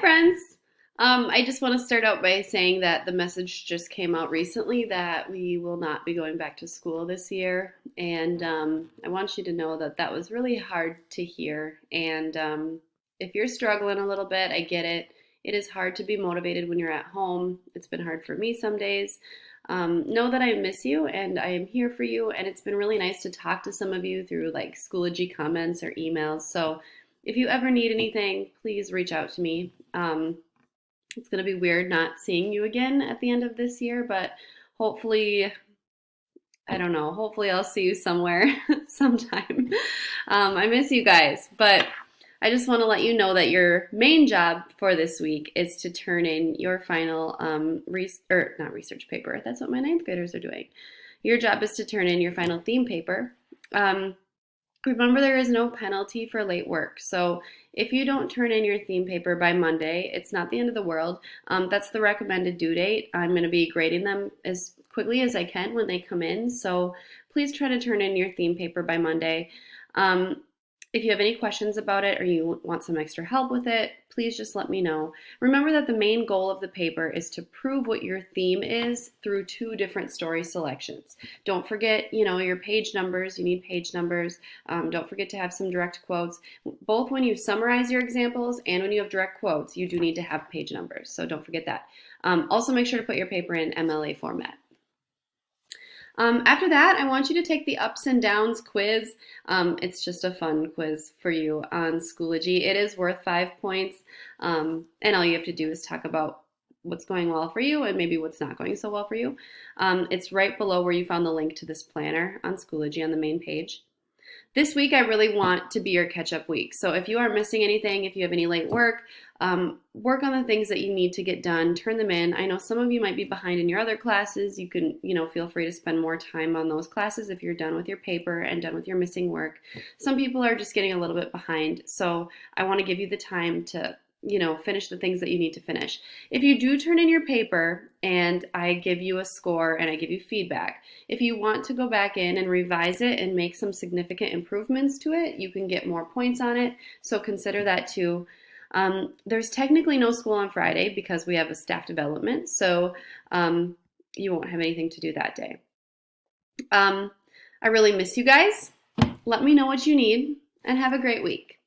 friends. I just want to start out by saying that the message just came out recently that we will not be going back to school this year. And I want you to know that that was really hard to hear. And if you're struggling a little bit, I get it. It is hard to be motivated when you're at home. It's been hard for me some days. Know that I miss you and I am here for you. And it's been really nice to talk to some of you through like Schoology comments or emails. So if you ever need anything, please reach out to me. It's going to be weird not seeing you again at the end of this year, but hopefully, I don't know, hopefully I'll see you somewhere sometime. I miss you guys, but I just want to let you know that your main job for this week is to turn in your final, not research paper. That's what my ninth graders are doing. Your job is to turn in your final theme paper. Remember, there is no penalty for late work. So if you don't turn in your theme paper by Monday, it's not the end of the world. That's the recommended due date. I'm going to be grading them as quickly as I can when they come in. So please try to turn in your theme paper by Monday. If you have any questions about it or you want some extra help with it, please just let me know. Remember that the main goal of the paper is to prove what your theme is through two different story selections. Don't forget, your page numbers. You need page numbers. Don't forget to have some direct quotes. Both when you summarize your examples and when you have direct quotes, you do need to have page numbers. So don't forget that. Also, make sure to put your paper in MLA format. After that, I want you to take the ups and downs quiz. It's just a fun quiz for you on Schoology. It is worth 5 points, and all you have to do is talk about what's going well for you and maybe what's not going so well for you. It's right below where you found the link to this planner on Schoology on the main page. This week, I really want to be your catch-up week. So if you are missing anything, if you have any late work, work on the things that you need to get done, turn them in. I know some of you might be behind in your other classes. You can, feel free to spend more time on those classes if you're done with your paper and done with your missing work. Some people are just getting a little bit behind. So I want to give you the time to finish the things that you need to finish. If you do turn in your paper and I give you a score and I give you feedback, if you want to go back in and revise it and make some significant improvements to it, you can get more points on it. So consider that too. There's technically no school on Friday because we have a staff development, so you won't have anything to do that day. I really miss you guys. Let me know what you need and have a great week.